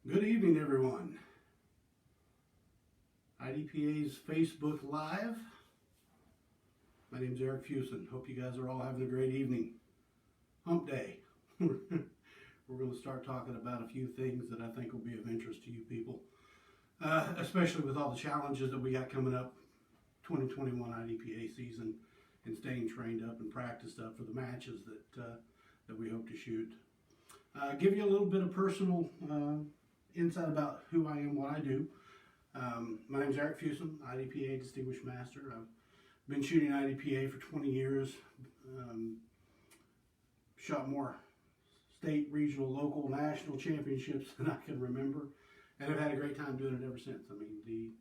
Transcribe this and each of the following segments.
Good evening, everyone. IDPA's Facebook Live. My name's Eric Fuson. Hope you guys are all having a great evening. Hump Day. We're going to start talking about a few things that I think will be of interest to you people, especially with all the challenges that we got coming up 2021 IDPA season and staying trained up and practiced up for the matches that we hope to shoot. Give you a little bit of personal insight about who I am, what I do. My name is Eric Fuson, IDPA Distinguished Master. I've been shooting IDPA for 20 years. Shot more state, regional, local, national championships than I can remember. And I've had a great time doing it ever since. I mean,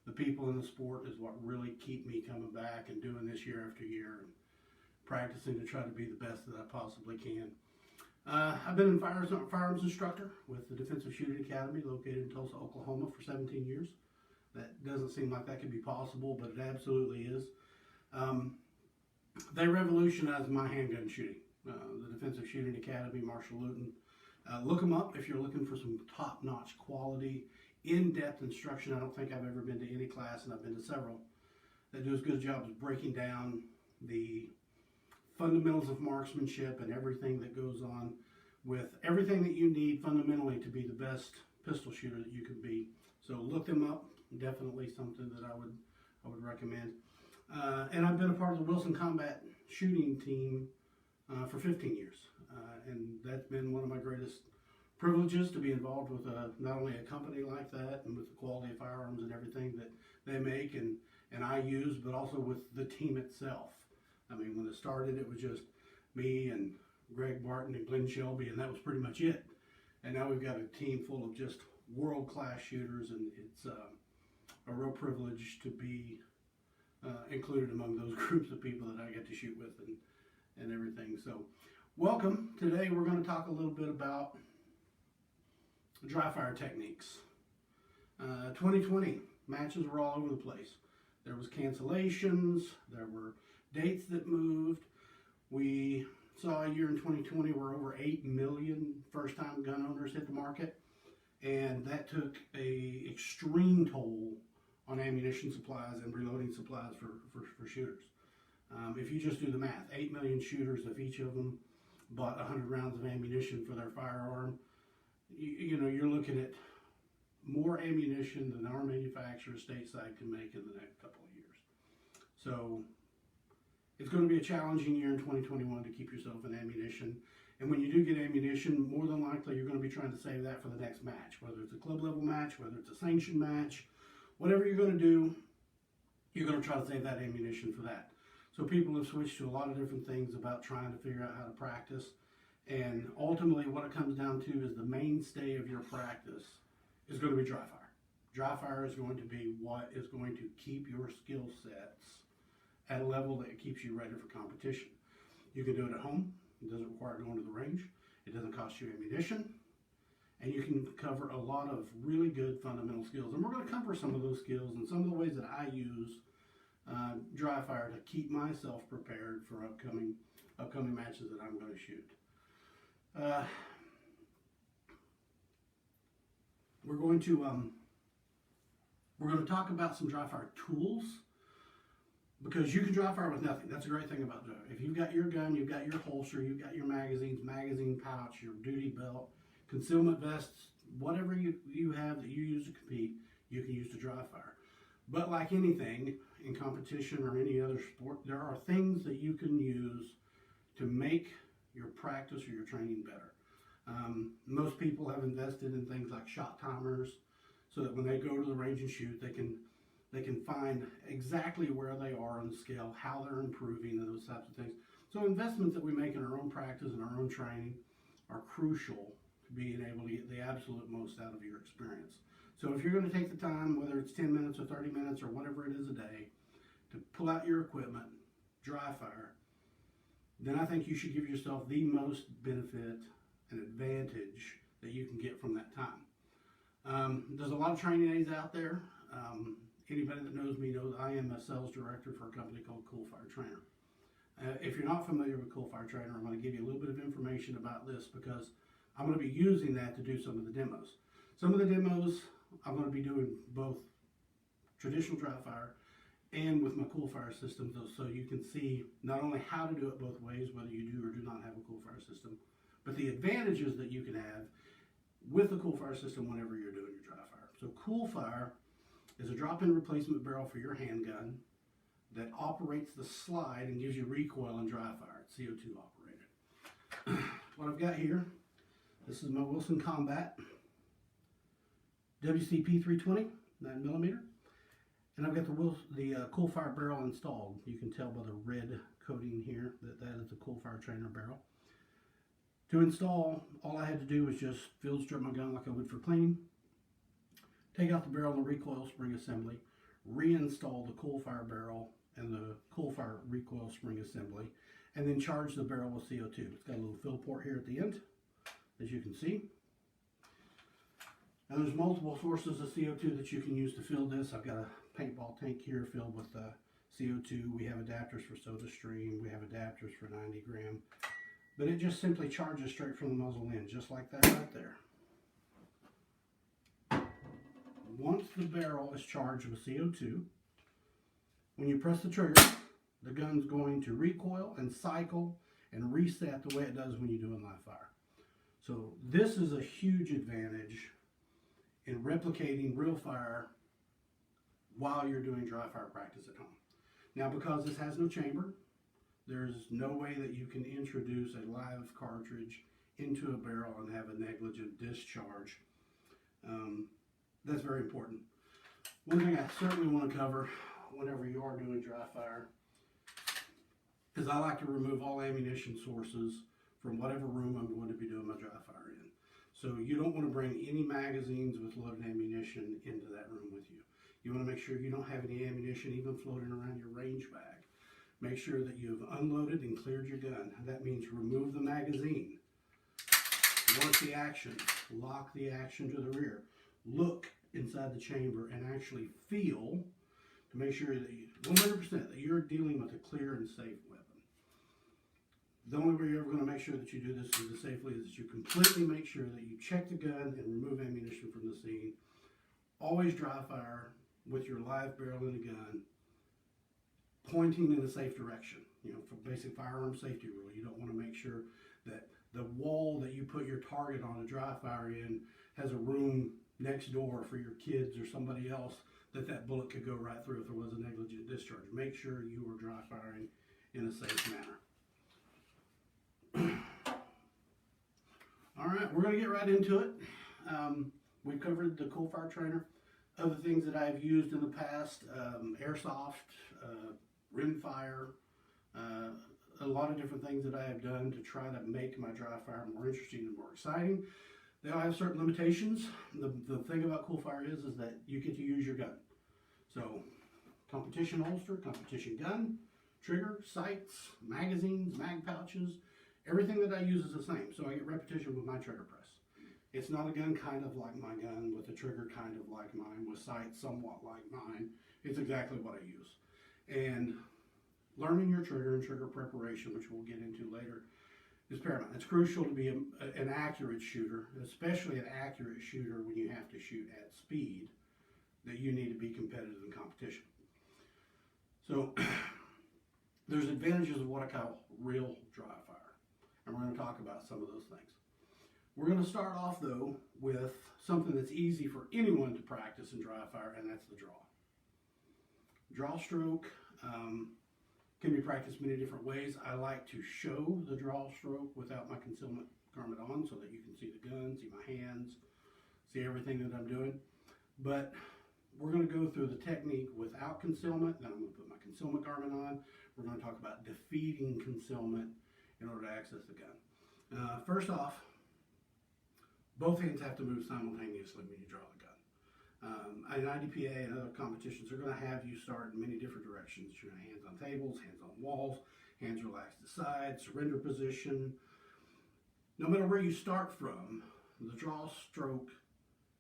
the people in the sport is what really keep me coming back and doing this year after year and practicing to try to be the best that I possibly can. I've been a firearms instructor with the Defensive Shooting Academy located in Tulsa, Oklahoma for 17 years. That doesn't seem like that could be possible, but it absolutely is. They revolutionized my handgun shooting. The Defensive Shooting Academy, Marshall Luton. Look them up if you're looking for some top-notch quality, in-depth instruction. I don't think I've ever been to any class, and I've been to several, that do as good a job as breaking down the fundamentals of marksmanship and everything that goes on with everything that you need fundamentally to be the best pistol shooter that you could be. So look them up. Definitely something that I would recommend. And I've been a part of the Wilson Combat shooting team for 15 years. And that's been one of my greatest privileges to be involved with not only a company like that and with the quality of firearms and everything that they make and I use, but also with the team itself. I mean, when it started, it was just me and Greg Barton and Glenn Shelby, and that was pretty much it. And now we've got a team full of just world-class shooters, and it's a real privilege to be included among those groups of people that I get to shoot with and everything. So, welcome. Today we're going to talk a little bit about dry fire techniques. 2020, matches were all over the place. There was cancellations, there were dates that moved. We saw a year in 2020 where over 8 million first-time gun owners hit the market, and that took a extreme toll on ammunition supplies and reloading supplies for shooters. If you just do the math, 8 million shooters, if each of them bought 100 rounds of ammunition for their firearm, you know, you're looking at more ammunition than our manufacturer stateside can make in the next couple of years. So it's going to be a challenging year in 2021 to keep yourself in ammunition. And when you do get ammunition, more than likely you're going to be trying to save that for the next match, whether it's a club level match, whether it's a sanctioned match, whatever you're going to do, you're going to try to save that ammunition for that. So people have switched to a lot of different things about trying to figure out how to practice. And ultimately what it comes down to is the mainstay of your practice is going to be dry fire. Dry fire is going to be what is going to keep your skill sets at a level that keeps you ready for competition. You can do it at home. It doesn't require going to the range. It doesn't cost you ammunition. And you can cover a lot of really good fundamental skills. And we're going to cover some of those skills and some of the ways that I use dry fire to keep myself prepared for upcoming matches that I'm going to shoot. We're going to talk about some dry fire tools, because you can dry fire with nothing. That's a great thing about dry fire. If you've got your gun, you've got your holster, you've got your magazines, magazine pouch, your duty belt, concealment vests, whatever you have that you use to compete, you can use to dry fire. But like anything in competition or any other sport, there are things that you can use to make your practice or your training better. Most people have invested in things like shot timers so that when they go to the range and shoot, they can find exactly where they are on the scale, how they're improving, and those types of things. So investments that we make in our own practice and our own training are crucial to being able to get the absolute most out of your experience. So if you're going to take the time, whether it's 10 minutes or 30 minutes or whatever it is a day, to pull out your equipment, dry fire, then I think you should give yourself the most benefit and advantage that you can get from that time. There's a lot of training aids out there. Anybody that knows me knows I am a sales director for a company called Coolfire Trainer. If you're not familiar with Coolfire Trainer, I'm going to give you a little bit of information about this because I'm going to be using that to do some of the demos. Some of the demos, I'm going to be doing both traditional dry fire and with my Coolfire system, so you can see not only how to do it both ways, whether you do or do not have a Coolfire system, but the advantages that you can have with the Coolfire system whenever you're doing your dry fire. So Coolfire is a drop-in replacement barrel for your handgun that operates the slide and gives you recoil in dry fire. It's CO2 operated. What I've got here, this is my Wilson Combat WCP 320, 9mm. And I've got the Coolfire barrel installed. You can tell by the red coating here that that is the Coolfire trainer barrel. To install, all I had to do was just field strip my gun like I would for cleaning, take out the barrel and the recoil spring assembly, reinstall the Coolfire barrel and the Coolfire recoil spring assembly, and then charge the barrel with CO2. It's got a little fill port here at the end, as you can see. And there's multiple sources of CO2 that you can use to fill this. I've got a paintball tank here filled with CO2. We have adapters for SodaStream. We have adapters for 90 gram. But it just simply charges straight from the muzzle in, just like that right there. Once the barrel is charged with CO2, when you press the trigger, the gun's going to recoil and cycle and reset the way it does when you do a live fire. So this is a huge advantage in replicating real fire while you're doing dry fire practice at home. Now, because this has no chamber, there's no way that you can introduce a live cartridge into a barrel and have a negligent discharge. That's very important. One thing I certainly want to cover whenever you are doing dry fire is I like to remove all ammunition sources from whatever room I'm going to be doing my dry fire in. So you don't want to bring any magazines with loaded ammunition into that room with you. You want to make sure you don't have any ammunition even floating around your range bag. Make sure that you've unloaded and cleared your gun. That means remove the magazine, work the action, lock the action to the rear, look inside the chamber and actually feel to make sure that 100% that you're dealing with a clear and safe weapon. The only way you're ever going to make sure that you do this as safely is that you completely make sure that you check the gun and remove ammunition from the scene. Always dry fire with your live barrel in the gun, pointing in a safe direction. You know, for basic firearm safety rule, you don't want to make sure that the wall that you put your target on a dry fire in has a room next door for your kids or somebody else that bullet could go right through if there was a negligent discharge. Make sure you are dry firing in a safe manner. All right, we're going to get right into it. We've covered the Coolfire trainer. Other things that I've used in the past, airsoft, rimfire, a lot of different things that I have done to try to make my dry fire more interesting and more exciting. They all have certain limitations. The thing about Coolfire is that you get to use your gun. So competition holster, competition gun, trigger, sights, magazines, mag pouches, everything that I use is the same. So I get repetition with my trigger press. It's not a gun kind of like my gun with a trigger kind of like mine with sights somewhat like mine. It's exactly what I use. And learning your trigger and trigger preparation, which we'll get into later, is paramount. It's crucial to be an accurate shooter, especially an accurate shooter when you have to shoot at speed, that you need to be competitive in competition. So there's advantages of what I call real dry fire, and we're going to talk about some of those things. We're going to start off though with something that's easy for anyone to practice in dry fire, and that's the draw. Draw stroke can be practiced many different ways. I like to show the draw stroke without my concealment garment on so that you can see the gun, see my hands, see everything that I'm doing. But we're going to go through the technique without concealment, then I'm going to put my concealment garment on. We're going to talk about defeating concealment in order to access the gun. First off, both hands have to move simultaneously when you draw the gun. In IDPA and other competitions, they're going to have you start in many different directions. You're going to hands on tables, hands on walls, hands relaxed to side, surrender position. No matter where you start from, the draw stroke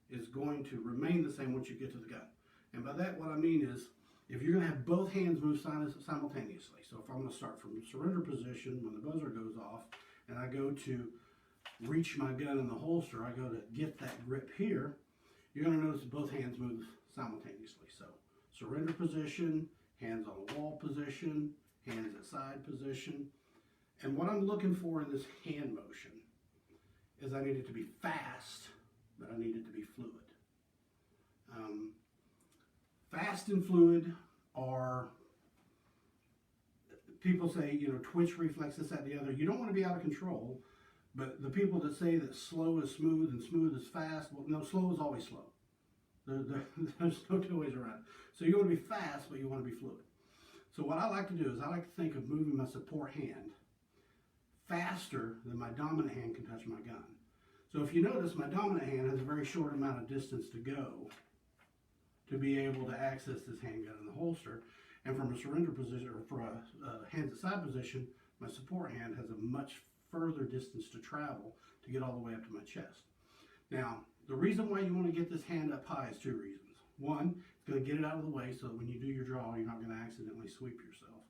is going to remain the same once you get to the gun. And by that, what I mean is, if you're going to have both hands move simultaneously, so if I'm going to start from surrender position when the buzzer goes off, and I go to reach my gun in the holster, I go to get that grip here, you're going to notice that both hands move simultaneously. So surrender position, hands on the wall position, hands at side position. And what I'm looking for in this hand motion is I need it to be fast, but I need it to be fluid. Fast and fluid are, people say, you know, twitch reflex, this, that, the other. You don't want to be out of control, but the people that say that slow is smooth and smooth is fast, well, no, slow is always slow. There's no two ways around it. So you want to be fast, but you want to be fluid. So what I like to do is I like to think of moving my support hand faster than my dominant hand can touch my gun. So if you notice, my dominant hand has a very short amount of distance to go to be able to access this handgun in the holster. And from a surrender position, or for a hands at side position, my support hand has a much further distance to travel to get all the way up to my chest. Now, the reason why you want to get this hand up high is two reasons. One, it's going to get it out of the way so that when you do your draw, you're not going to accidentally sweep yourself.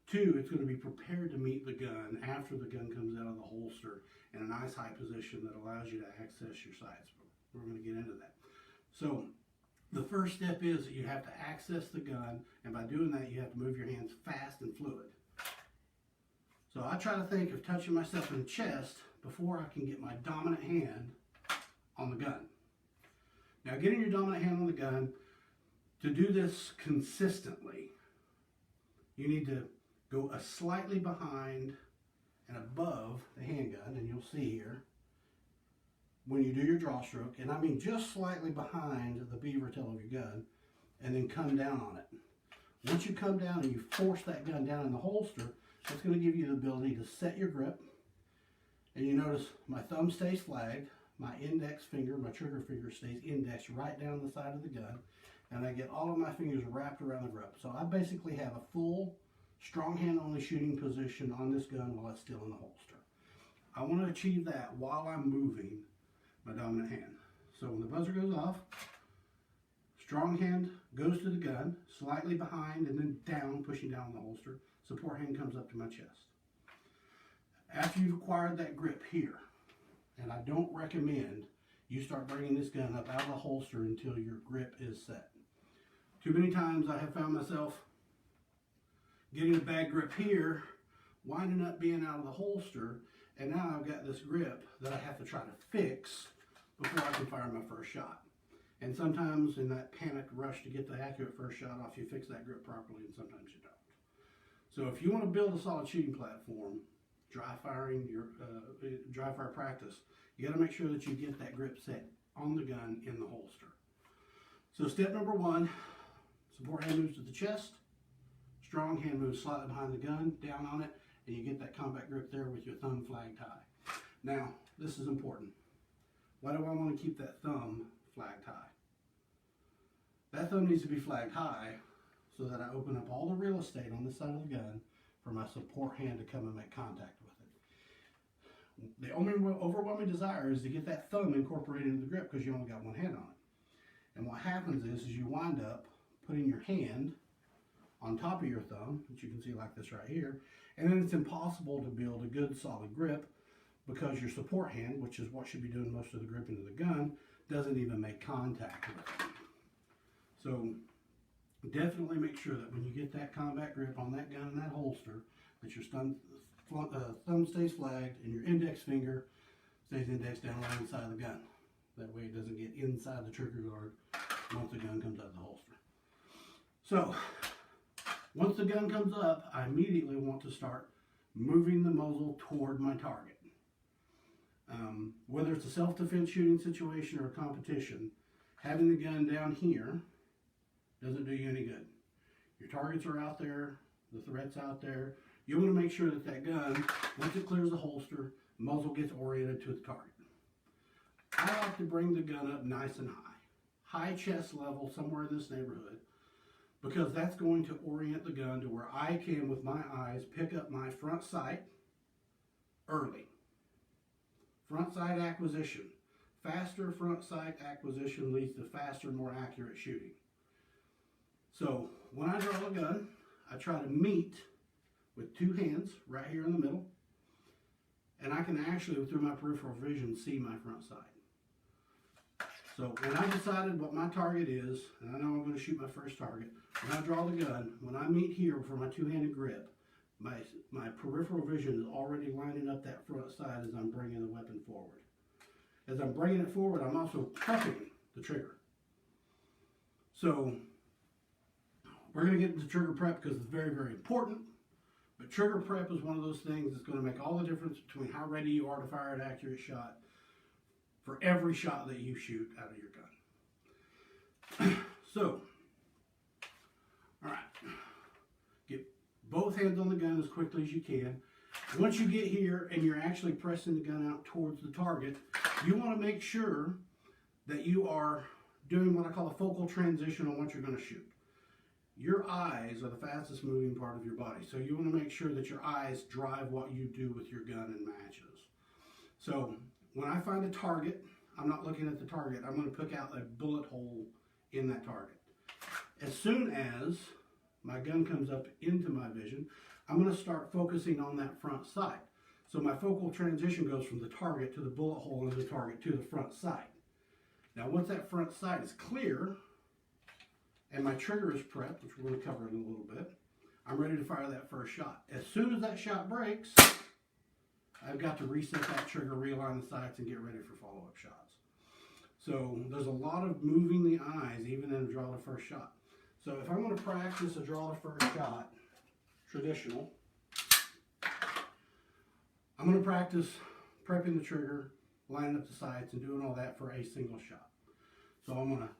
Two, it's going to be prepared to meet the gun after the gun comes out of the holster in a nice high position that allows you to access your sights. We're going to get into that. So the first step is that you have to access the gun, and by doing that, you have to move your hands fast and fluid. So I try to think of touching myself in the chest before I can get my dominant hand on the gun. Now, getting your dominant hand on the gun, to do this consistently, you need to go a slightly behind and above the handgun, and you'll see here, when you do your draw stroke, and I mean just slightly behind the beaver tail of your gun, and then come down on it. Once you come down and you force that gun down in the holster, that's going to give you the ability to set your grip. And you notice my thumb stays flagged, my index finger, my trigger finger stays indexed right down the side of the gun, and I get all of my fingers wrapped around the grip. So I basically have a full strong hand only shooting position on this gun while it's still in the holster. I want to achieve that while I'm moving my dominant hand. So when the buzzer goes off, strong hand goes to the gun, slightly behind and then down, pushing down the holster. Support hand comes up to my chest. After you've acquired that grip here, and I don't recommend you start bringing this gun up out of the holster until your grip is set. Too many times I have found myself getting a bad grip here, winding up being out of the holster, and now I've got this grip that I have to try to fix before I can fire my first shot. And sometimes in that panicked rush to get the accurate first shot off, you fix that grip properly, and sometimes you don't. So if you want to build a solid shooting platform, dry fire practice, you got to make sure that you get that grip set on the gun in the holster. So step number one, support hand moves to the chest, strong hand moves slightly behind the gun, down on it, and you get that combat grip there with your thumb flagged high. Now, this is important. Why do I want to keep that thumb flagged high? That thumb needs to be flagged high so that I open up all the real estate on this side of the gun for my support hand to come and make contact with it. The only overwhelming desire is to get that thumb incorporated into the grip because you only got one hand on it. And what happens is you wind up putting your hand on top of your thumb, which you can see like this right here, and then it's impossible to build a good solid grip because your support hand, which is what should be doing most of the grip into the gun, doesn't even make contact with it. So definitely make sure that when you get that combat grip on that gun and that holster, that your thumb stays flagged and your index finger stays indexed down right inside the gun. That way it doesn't get inside the trigger guard once the gun comes out of the holster. So once the gun comes up, I immediately want to start moving the muzzle toward my target. Whether it's a self-defense shooting situation or a competition, having the gun down here doesn't do you any good. Your targets are out there, the threat's out there. You want to make sure that that gun, once it clears the holster, the muzzle gets oriented to the target. I like to bring the gun up nice and high chest level, somewhere in this neighborhood, because that's going to orient the gun to where I can, with my eyes, pick up my front sight early. Front sight acquisition. Faster front sight acquisition leads to faster, more accurate shooting. So when I draw a gun, I try to meet with two hands right here in the middle, and I can actually, through my peripheral vision, see my front sight. So when I decided what my target is, and I know I'm going to shoot my first target, when I draw the gun, when I meet here for my two-handed grip, my peripheral vision is already lining up that front side as I'm bringing the weapon forward. As I'm bringing it forward, I'm also prepping the trigger. So we're going to get into trigger prep because it's very, very important. But trigger prep is one of those things that's going to make all the difference between how ready you are to fire an accurate shot for every shot that you shoot out of your gun. So, all right, get both hands on the gun as quickly as you can. Once you get here and you're actually pressing the gun out towards the target, you want to make sure that you are doing what I call a focal transition on what you're going to shoot. Your eyes are the fastest moving part of your body, so you want to make sure that your eyes drive what you do with your gun in matches. So when I find a target, I'm not looking at the target. I'm going to pick out a bullet hole in that target. As soon as my gun comes up into my vision, I'm going to start focusing on that front sight. So my focal transition goes from the target to the bullet hole in the target to the front sight. Now once that front sight is clear and my trigger is prepped, which we're going to cover in a little bit, I'm ready to fire that first shot. As soon as that shot breaks, I've got to reset that trigger, realign the sights, and get ready for follow-up shots. So there's a lot of moving the eyes, even in a draw the first shot. So if I'm going to practice a draw the first shot, traditional, I'm going to practice prepping the trigger, lining up the sights, and doing all that for a single shot. So I'm going to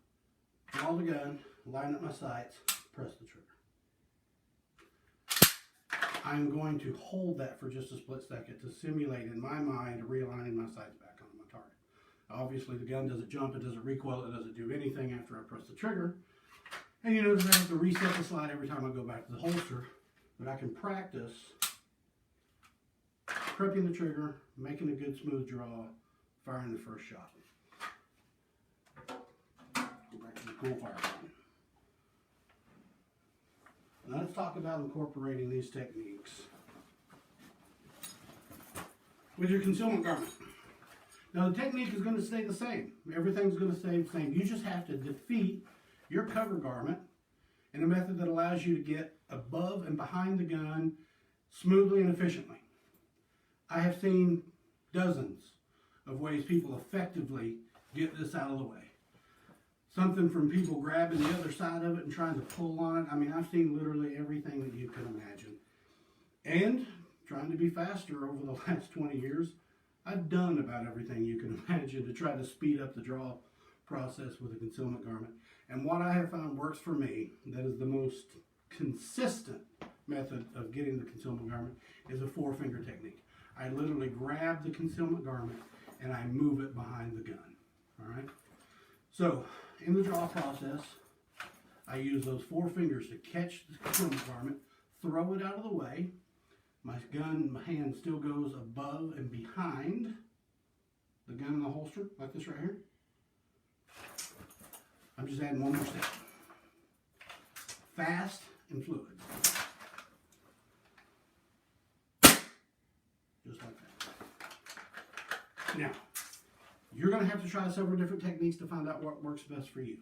draw the gun, line up my sights, press the trigger. I'm going to hold that for just a split second to simulate in my mind realigning my sights back onto my target. Obviously the gun doesn't jump, it doesn't recoil, it doesn't do anything after I press the trigger. And you notice I have to reset the slide every time I go back to the holster, but I can practice prepping the trigger, making a good smooth draw, firing the first shot. Go back to the Coolfire gun. Now let's talk about incorporating these techniques with your concealment garment. Now the technique is going to stay the same. Everything's going to stay the same. You just have to defeat your cover garment in a method that allows you to get above and behind the gun smoothly and efficiently. I have seen dozens of ways people effectively get this out of the way. Something from people grabbing the other side of it and trying to pull on it. I mean, I've seen literally everything that you can imagine. And trying to be faster over the last 20 years, I've done about everything you can imagine to try to speed up the draw process with a concealment garment. And what I have found works for me, that is the most consistent method of getting the concealment garment, is a 4-finger technique. I literally grab the concealment garment and I move it behind the gun. All right? So, in the draw process, I use those 4 fingers to catch the concealment garment, throw it out of the way. My hand still goes above and behind the gun in the holster, like this right here. I'm just adding one more step. Fast and fluid. Just like that. Now, you're going to have to try several different techniques to find out what works best for you.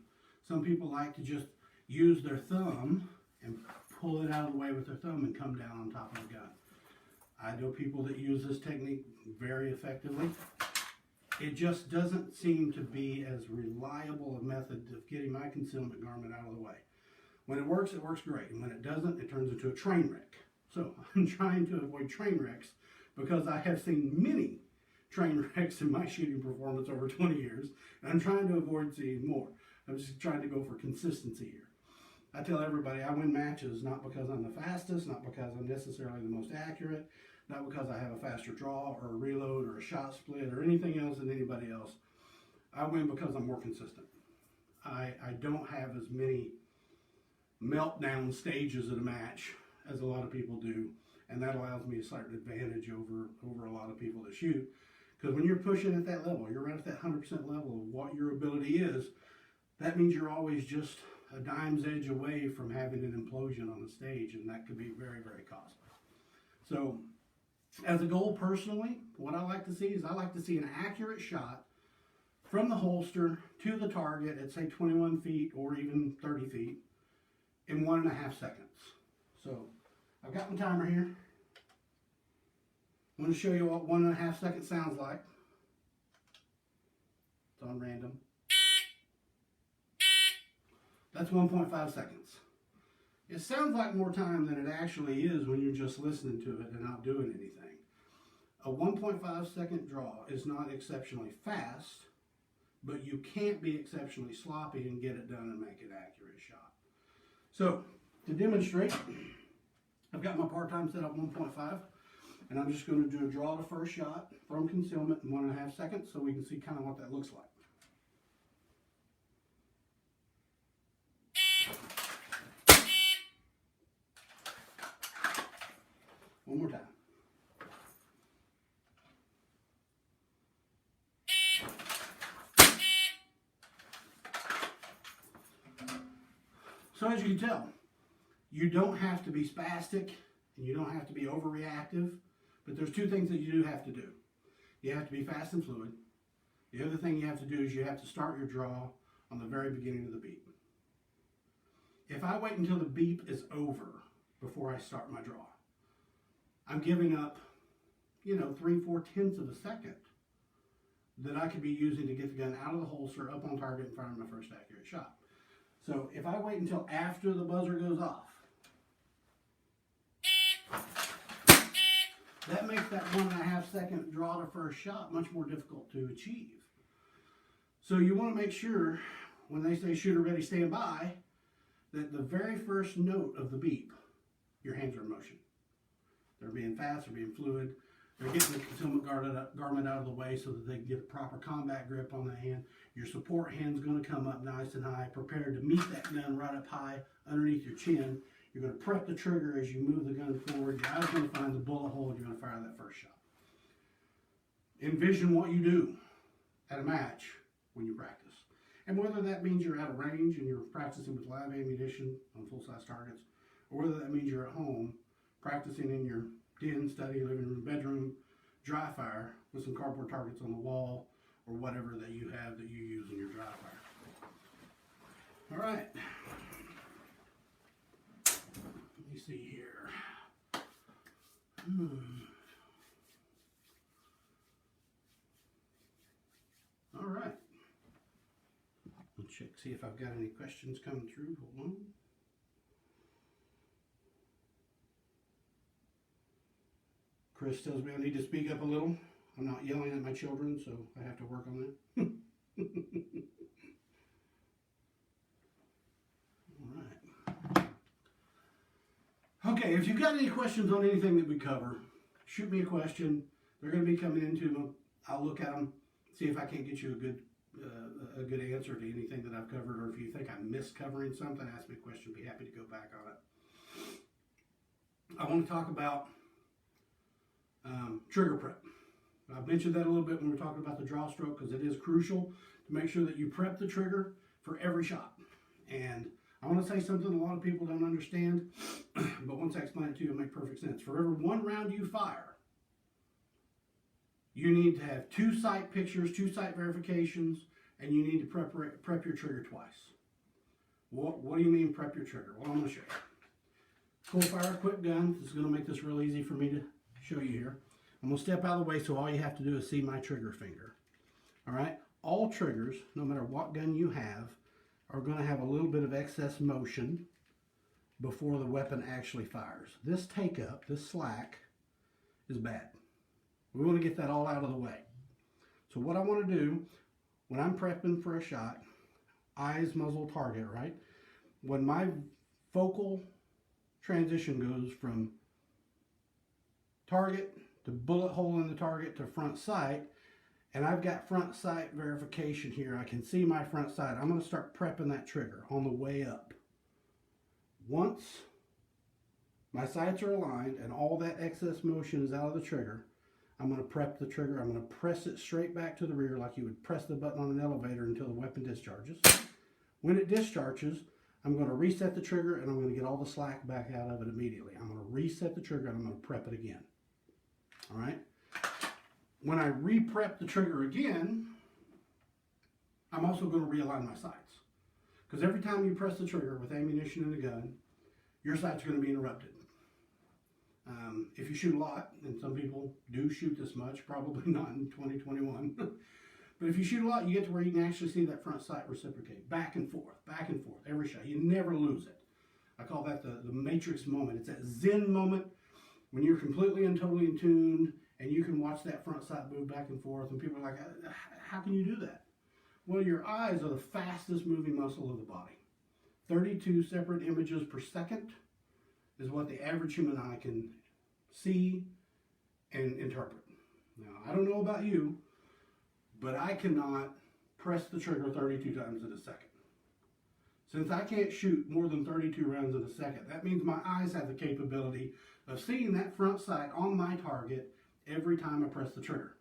Some people like to just use their thumb and pull it out of the way with their thumb and come down on top of the gun. I know people that use this technique very effectively. It just doesn't seem to be as reliable a method of getting my concealment garment out of the way. When it works great. And when it doesn't, it turns into a train wreck. So I'm trying to avoid train wrecks because I have seen many train wrecks in my shooting performance over 20 years. And I'm trying to avoid seeing more. I'm just trying to go for consistency here. I tell everybody I win matches not because I'm the fastest, not because I'm necessarily the most accurate, not because I have a faster draw or a reload or a shot split or anything else than anybody else. I win because I'm more consistent. I don't have as many meltdown stages in a match as a lot of people do, and that allows me a certain advantage over a lot of people that shoot. Because when you're pushing at that level, you're right at that 100% level of what your ability is, that means you're always just a dime's edge away from having an implosion on the stage, and that could be very, very costly. So, as a goal personally, what I like to see is I like to see an accurate shot from the holster to the target at say 21 feet or even 30 feet in 1.5 seconds. So I've got my timer here. I'm going to show you what 1.5 seconds sounds like. It's on random. That's 1.5 seconds. It sounds like more time than it actually is when you're just listening to it and not doing anything. A 1.5 second draw is not exceptionally fast, but you can't be exceptionally sloppy and get it done and make an accurate shot. So, to demonstrate, I've got my part time set up 1.5, and I'm just going to do a draw to first shot from concealment in 1.5 seconds so we can see kind of what that looks like. One more time. So as you can tell, you don't have to be spastic and you don't have to be overreactive, but there's two things that you do have to do. You have to be fast and fluid. The other thing you have to do is you have to start your draw on the very beginning of the beep. If I wait until the beep is over before I start my draw, I'm giving up, 3/4 of a second that I could be using to get the gun out of the holster, up on target, and fire my first accurate shot. So if I wait until after the buzzer goes off, that makes that 1.5 second draw to first shot much more difficult to achieve. So you want to make sure, when they say shooter ready, stand by, that the very first note of the beep, your hands are in motion. They're being fast, they're being fluid, they're getting the concealment garment out of the way so that they can get a proper combat grip on the hand. Your support hand's going to come up nice and high, prepared to meet that gun right up high underneath your chin. You're going to prep the trigger as you move the gun forward. Your eye's going to find the bullet hole and you're going to fire that first shot. Envision what you do at a match when you practice. And whether that means you're out of range and you're practicing with live ammunition on full-size targets, or whether that means you're at home practicing in your den, study, living room, bedroom, dry fire with some cardboard targets on the wall, or whatever that you have that you use in your dry fire. All right. Let me see here. All right. Let's check, see if I've got any questions coming through. Hold on. Chris tells me I need to speak up a little. I'm not yelling at my children, so I have to work on that. All right. Okay, if you've got any questions on anything that we cover, shoot me a question. They're going to be coming into them. I'll look at them, see if I can't get you a good answer to anything that I've covered, or if you think I missed covering something, ask me a question. Be happy to go back on it. I want to talk about trigger prep. I've mentioned that a little bit when we're talking about the draw stroke, because it is crucial to make sure that you prep the trigger for every shot. And I want to say something a lot of people don't understand, but once I explain it to you, it'll make perfect sense. For every one round you fire, you need to have 2 sight pictures, 2 sight verifications, and you need to prep your trigger twice. What do you mean prep your trigger? Well, I'm going to show you. Coolfire quick gun. This is going to make this real easy for me to show you here. I'm going to step out of the way so all you have to do is see my trigger finger. All right? All triggers, no matter what gun you have, are going to have a little bit of excess motion before the weapon actually fires. This take up, this slack, is bad. We want to get that all out of the way. So what I want to do when I'm prepping for a shot, eyes, muzzle, target, right? When my focal transition goes from target to bullet hole in the target to front sight, and I've got front sight verification here, I can see my front sight. I'm going to start prepping that trigger on the way up. Once my sights are aligned and all that excess motion is out of the trigger, I'm going to prep the trigger. I'm going to press it straight back to the rear like you would press the button on an elevator until the weapon discharges. When it discharges, I'm going to reset the trigger and I'm going to get all the slack back out of it immediately. I'm going to reset the trigger and I'm going to prep it again. All right? When I re-prep the trigger again, I'm also going to realign my sights. Because every time you press the trigger with ammunition in a gun, your sights are going to be interrupted. If you shoot a lot, and some people do shoot this much, probably not in 2021, but if you shoot a lot, you get to where you can actually see that front sight reciprocate, back and forth, every shot. You never lose it. I call that the matrix moment. It's that zen moment when you're completely and totally in tune, and you can watch that front sight move back and forth, and people are like, how can you do that? Well, your eyes are the fastest moving muscle of the body. 32 separate images per second is what the average human eye can see and interpret. Now, I don't know about you, but I cannot press the trigger 32 times in a second. Since I can't shoot more than 32 rounds in a second, that means my eyes have the capability of seeing that front sight on my target every time I press the trigger.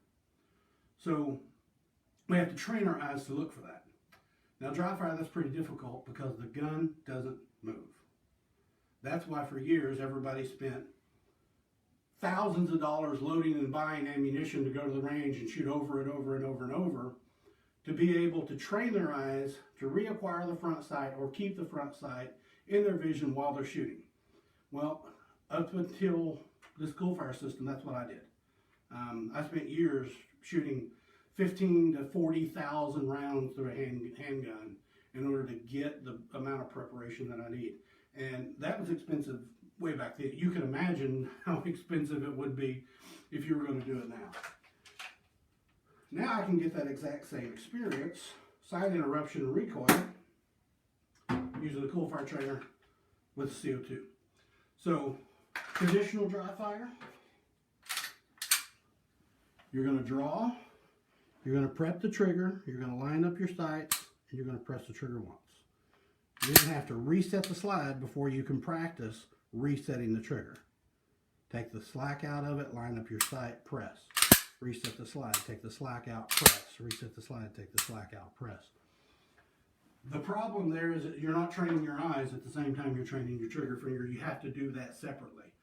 So we have to train our eyes to look for that. Now, dry fire, that's pretty difficult because the gun doesn't move. That's why for years everybody spent thousands of dollars loading and buying ammunition to go to the range and shoot over and over and over and over to be able to train their eyes to reacquire the front sight or keep the front sight in their vision while they're shooting. Well, up until this Coolfire system, that's what I did. I spent years shooting 15 to 40,000 rounds through a handgun in order to get the amount of preparation that I need. And that was expensive way back then. You can imagine how expensive it would be if you were going to do it now. Now I can get that exact same experience, sight interruption and recoil, using the Coolfire trainer with CO2. So, traditional dry fire, you're going to draw, you're going to prep the trigger, you're going to line up your sights, and you're going to press the trigger once. You're going to have to reset the slide before you can practice resetting the trigger. Take the slack out of it, line up your sight, press. Reset the slide, take the slack out, press. Reset the slide, take the slack out, press. The problem there is that you're not training your eyes at the same time you're training your trigger finger. You have to do that separately.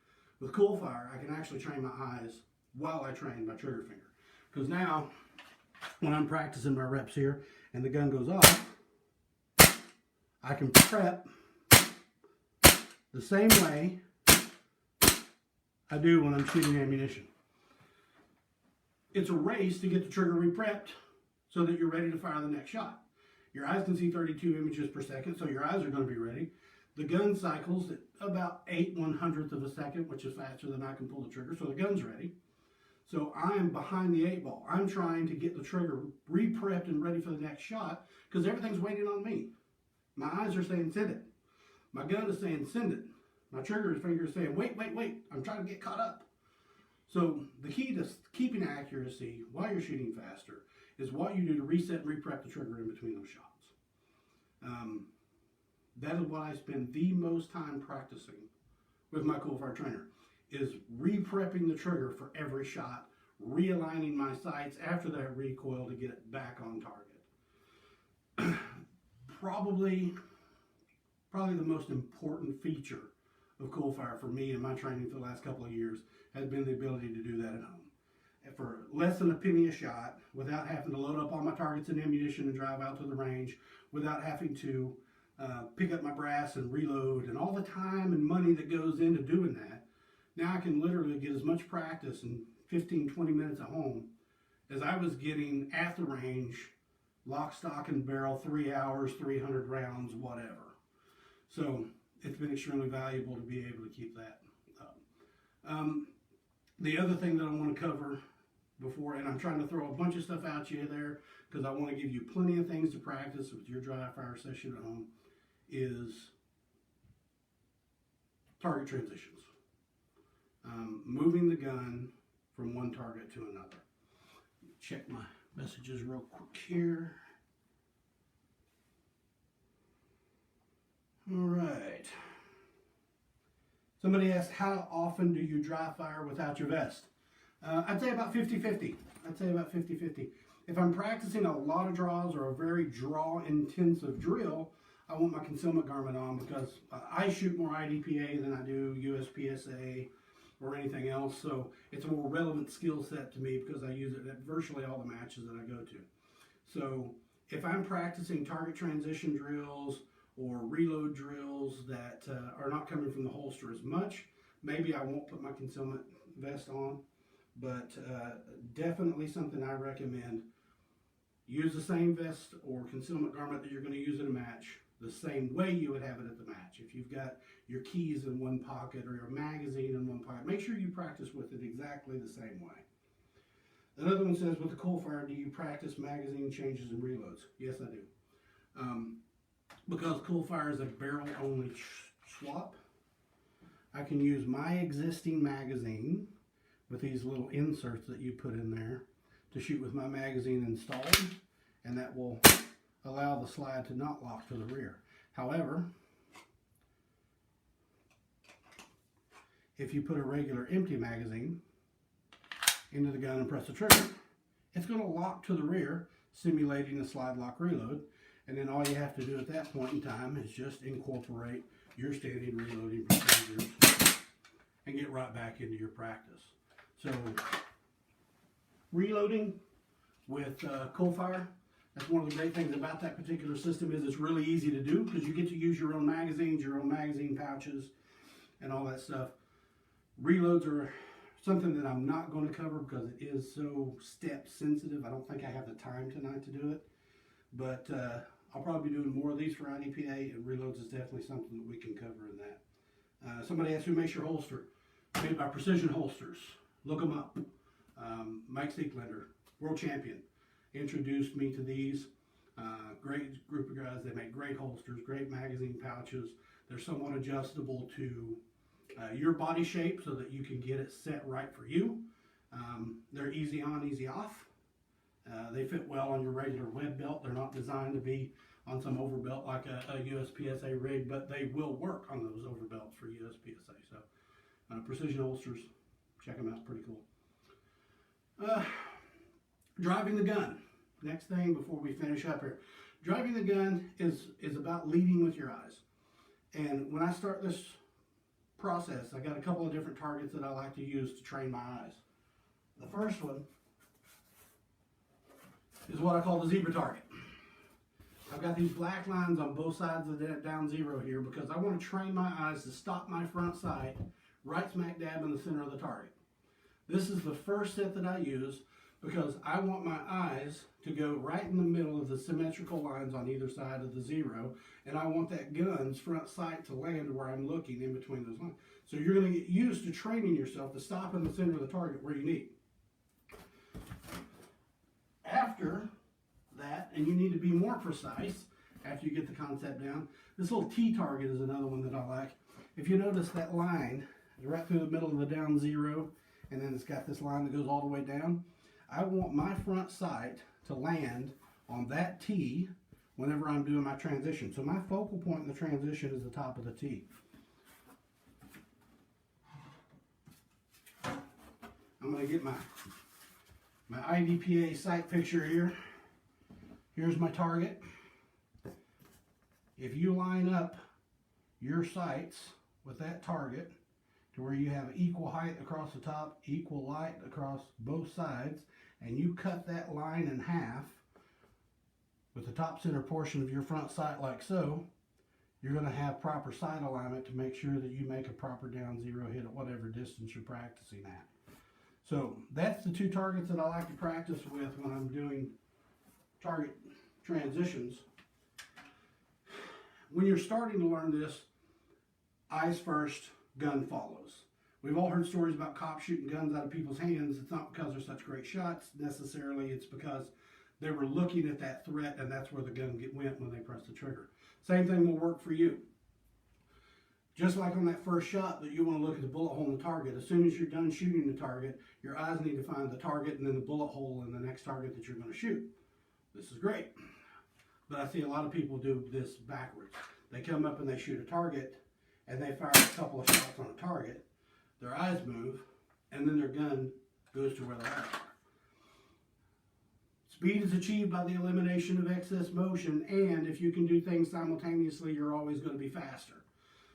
With Coolfire, I can actually train my eyes while I train my trigger finger. Because now, when I'm practicing my reps here and the gun goes off, I can prep the same way I do when I'm shooting ammunition. It's a race to get the trigger re-prepped so that you're ready to fire the next shot. Your eyes can see 32 images per second, so your eyes are going to be ready. The gun cycles at about 8/100th of a second, which is faster than I can pull the trigger, so the gun's ready. So I'm behind the 8 ball. I'm trying to get the trigger re-prepped and ready for the next shot because everything's waiting on me. My eyes are saying, send it. My gun is saying, send it. My trigger finger is saying, wait, wait, wait. I'm trying to get caught up. So the key to keeping accuracy while you're shooting faster is what you do to reset and re-prep the trigger in between those shots. That is what I spend the most time practicing with my Coolfire trainer, is re-prepping the trigger for every shot, realigning my sights after that recoil to get it back on target. Probably the most important feature of Coolfire for me in my training for the last couple of years has been the ability to do that at home. And for less than a penny a shot, without having to load up all my targets and ammunition and drive out to the range, without having to pick up my brass and reload, and all the time and money that goes into doing that, now I can literally get as much practice in 15, 20 minutes at home as I was getting at the range, lock, stock, and barrel, 3 hours, 300 rounds, whatever. So it's been extremely valuable to be able to keep that up. The other thing that I want to cover before, and I'm trying to throw a bunch of stuff at you there because I want to give you plenty of things to practice with your dry fire session at home, is target transitions. Moving the gun from one target to another. Check my messages real quick here. All right. Somebody asked, how often do you dry fire without your vest? I'd say about 50-50. If I'm practicing a lot of draws or a very draw-intensive drill, I want my concealment garment on because I shoot more IDPA than I do USPSA or anything else. So it's a more relevant skill set to me because I use it at virtually all the matches that I go to. So if I'm practicing target transition drills or reload drills that are not coming from the holster as much, maybe I won't put my concealment vest on, but definitely something I recommend. Use the same vest or concealment garment that you're going to use in a match the same way you would have it at the match. If you've got your keys in one pocket or your magazine in one pocket, make sure you practice with it exactly the same way. Another one says, with the Coolfire, do you practice magazine changes and reloads? Yes, I do. Because Coolfire is a barrel-only swap, I can use my existing magazine with these little inserts that you put in there to shoot with my magazine installed, and that will allow the slide to not lock to the rear. However, if you put a regular empty magazine into the gun and press the trigger, it's going to lock to the rear, simulating a slide lock reload, and then all you have to do at that point in time is just incorporate your standing reloading procedures and get right back into your practice. So reloading with Coolfire, that's one of the great things about that particular system is it's really easy to do because you get to use your own magazines, your own magazine pouches, and all that stuff. Reloads are something that I'm not going to cover because it is so step sensitive. I don't think I have the time tonight to do it, but I'll probably be doing more of these for IDPA, and reloads is definitely something that we can cover in that. Somebody asked who makes your holster. Made by Precision Holsters. Look them up. Mike Steeklander, world champion, introduced me to these. Great group of guys. They make great holsters, great magazine pouches. They're somewhat adjustable to your body shape so that you can get it set right for you. They're easy on, easy off. They fit well on your regular web belt. They're not designed to be on some overbelt like a USPSA rig, but they will work on those overbelts for USPSA. So Precision Holsters, check them out, pretty cool. Driving the gun. Next thing before we finish up here. Driving the gun is about leading with your eyes. And when I start this process, I got a couple of different targets that I like to use to train my eyes. The first one is what I call the zebra target. I've got these black lines on both sides of the down zero here because I want to train my eyes to stop my front sight right smack dab in the center of the target. This is the first set that I use because I want my eyes to go right in the middle of the symmetrical lines on either side of the zero, and I want that gun's front sight to land where I'm looking in between those lines. So you're going to get used to training yourself to stop in the center of the target where you need. After that, and you need to be more precise after you get the concept down, this little T target is another one that I like. If you notice that line is right through the middle of the down zero, and then it's got this line that goes all the way down. I want my front sight to land on that T whenever I'm doing my transition. So my focal point in the transition is the top of the T. I'm going to get my IDPA sight picture here. Here's my target. If you line up your sights with that target to where you have equal height across the top, equal light across both sides, and you cut that line in half with the top center portion of your front sight like so, you're going to have proper sight alignment to make sure that you make a proper down zero hit at whatever distance you're practicing at. So that's the two targets that I like to practice with when I'm doing target transitions. When you're starting to learn this, eyes first, gun follows. We've all heard stories about cops shooting guns out of people's hands. It's not because they're such great shots necessarily. It's because they were looking at that threat, and that's where the gun went when they pressed the trigger. Same thing will work for you. Just like on that first shot that you want to look at the bullet hole in the target, as soon as you're done shooting the target, your eyes need to find the target and then the bullet hole in the next target that you're going to shoot. This is great. But I see a lot of people do this backwards. They come up and they shoot a target, and they fire a couple of shots on a target. Their eyes move, and then their gun goes to where the eyes are. Speed is achieved by the elimination of excess motion, and if you can do things simultaneously, you're always going to be faster.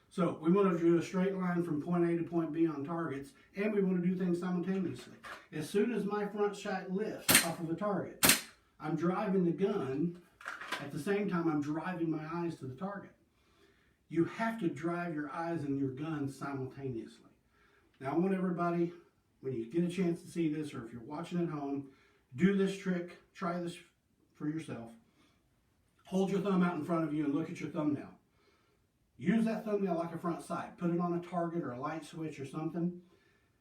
So we want to do a straight line from point A to point B on targets, and we want to do things simultaneously. As soon as my front sight lifts off of a target, I'm driving the gun the same time, I'm driving my eyes to the target. You have to drive your eyes and your gun simultaneously. Now, I want everybody, when you get a chance to see this, or if you're watching at home, do this trick, try this for yourself. Hold your thumb out in front of you and look at your thumbnail. Use that thumbnail like a front sight. Put it on a target or a light switch or something,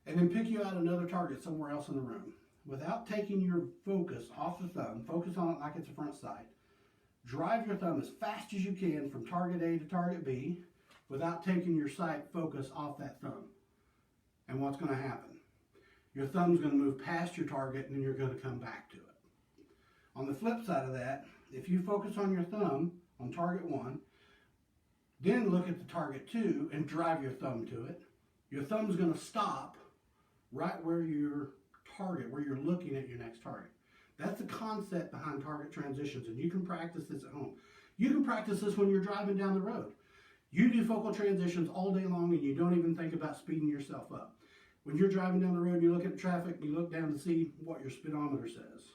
and then pick you out another target somewhere else in the room. Without taking your focus off the thumb, focus on it like it's a front sight. Drive your thumb as fast as you can from target A to target B without taking your sight focus off that thumb. And what's going to happen? Your thumb's going to move past your target and then you're going to come back to it. On the flip side of that, if you focus on your thumb on target 1, then look at the target 2 and drive your thumb to it, your thumb's going to stop right where your target, where you're looking at your next target. That's the concept behind target transitions, and you can practice this at home. You can practice this when you're driving down the road. You do focal transitions all day long and you don't even think about speeding yourself up. When you're driving down the road, you look at the traffic, you look down to see what your speedometer says.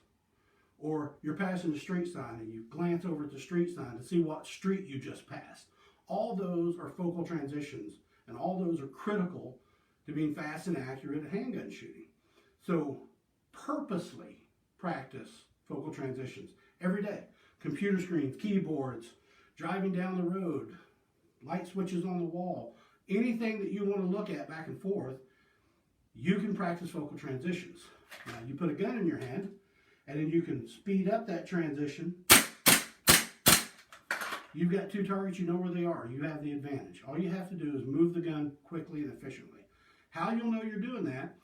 Or you're passing the street sign and you glance over at the street sign to see what street you just passed. All those are focal transitions, and all those are critical to being fast and accurate at handgun shooting. So purposely practice focal transitions every day. Computer screens, keyboards, driving down the road, light switches on the wall, anything that you want to look at back and forth, you can practice focal transitions. Now, you put a gun in your hand, and then you can speed up that transition. You've got 2 targets, you know where they are. You have the advantage. All you have to do is move the gun quickly and efficiently. How you'll know you're doing that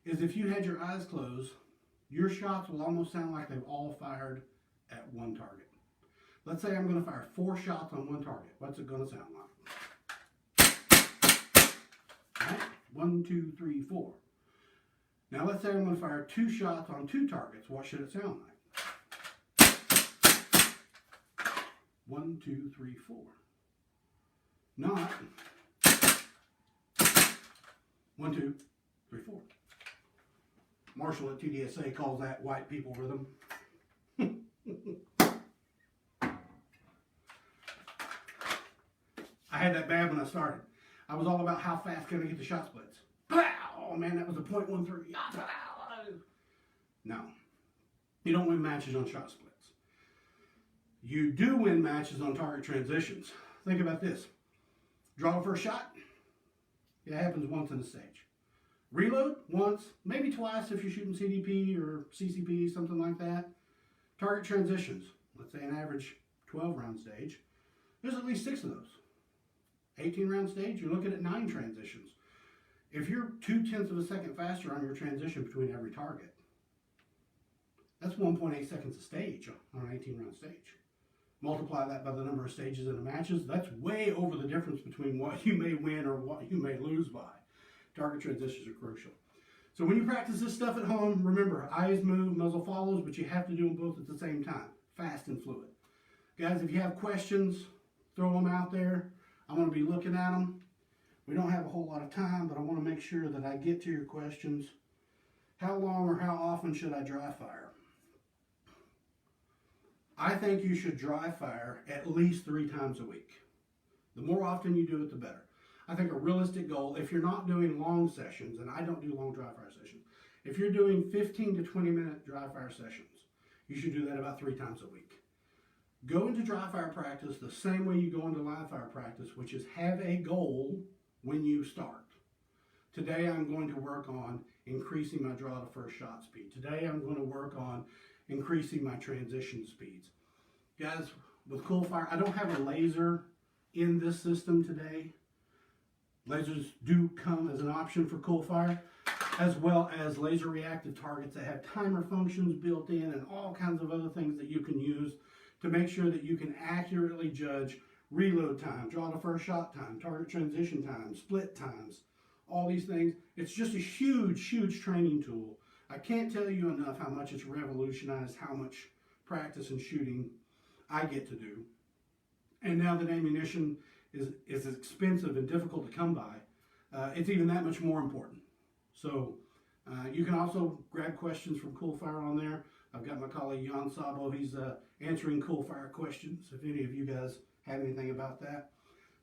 is if you had your eyes closed, your shots will almost sound like they've all fired at one target. Let's say I'm going to fire 4 shots on one target. What's it going to sound like? All right? 1, 2, 3, 4. Now let's say I'm going to fire 2 shots on 2 targets. What should it sound like? 1, 2, 3, 4. Not 1, 2, 3, 4. Marshall at TDSA calls that white people rhythm. I had that bad when I started. I was all about how fast can I get the shot splits. Oh man, that was a .13. No, you don't win matches on shot splits. You do win matches on target transitions. Think about this. Draw the first shot. It happens once in the stage. Reload once, maybe twice if you're shooting CDP or CCP, something like that. Target transitions, let's say an average 12-round stage, there's at least 6 of those. 18-round stage, you're looking at 9 transitions. If you're 0.2 of a second faster on your transition between every target, that's 1.8 seconds a stage on an 18-round stage. Multiply that by the number of stages in the matches, that's way over the difference between what you may win or what you may lose by. Target transitions are crucial. So when you practice this stuff at home, remember, eyes move, muzzle follows, but you have to do them both at the same time, fast and fluid. Guys, if you have questions, throw them out there. I'm going to be looking at them. We don't have a whole lot of time, but I want to make sure that I get to your questions. How long or how often should I dry fire? I think you should dry fire at least 3 times a week. The more often you do it, the better. I think a realistic goal, if you're not doing long sessions, and I don't do long dry fire sessions, if you're doing 15 to 20 minute dry fire sessions, you should do that about 3 times a week. Go into dry fire practice the same way you go into live fire practice, which is have a goal when you start. Today I'm going to work on increasing my draw to first shot speed. Today I'm going to work on increasing my transition speeds. Guys, with Coolfire, I don't have a laser in this system today. Lasers do come as an option for Coolfire, as well as laser reactive targets that have timer functions built in and all kinds of other things that you can use to make sure that you can accurately judge reload time, draw to first shot time, target transition time, split times, all these things. It's just a huge, huge training tool. I can't tell you enough how much it's revolutionized how much practice and shooting I get to do. And now that ammunition is expensive and difficult to come by, it's even that much more important. So you can also grab questions from Coolfire on there. I've got my colleague Jan Sabo. answering Coolfire questions, if any of you guys have anything about that.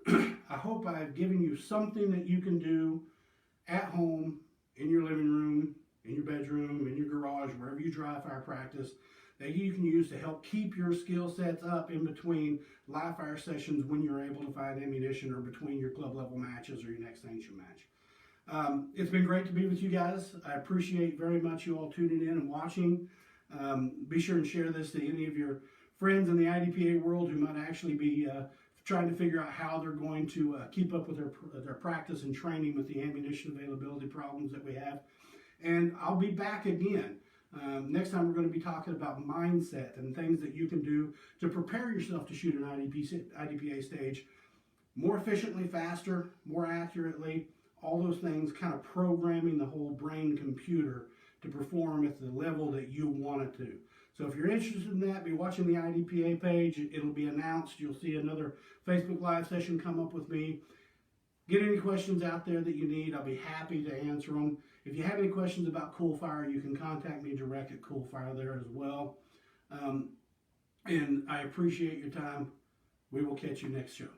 I hope I've given you something that you can do at home, in your living room, in your bedroom, in your garage, wherever you dry fire practice, that you can use to help keep your skill sets up in between live fire sessions when you're able to find ammunition, or between your club level matches or your next nation match. It's been great to be with you guys. I appreciate very much you all tuning in and watching. Be sure and share this to any of your friends in the IDPA world who might actually be trying to figure out how they're going to keep up with their practice and training with the ammunition availability problems that we have. And I'll be back again. Next time we're going to be talking about mindset and things that you can do to prepare yourself to shoot an IDPA stage more efficiently, faster, more accurately, all those things, kind of programming the whole brain computer to perform at the level that you want it to. So if you're interested in that, be watching the IDPA page. It'll be announced. You'll see another Facebook Live session come up with me. Get any questions out there that you need. I'll be happy to answer them. If you have any questions about Coolfire, you can contact me direct at Coolfire there as well. And I appreciate your time. We will catch you next show.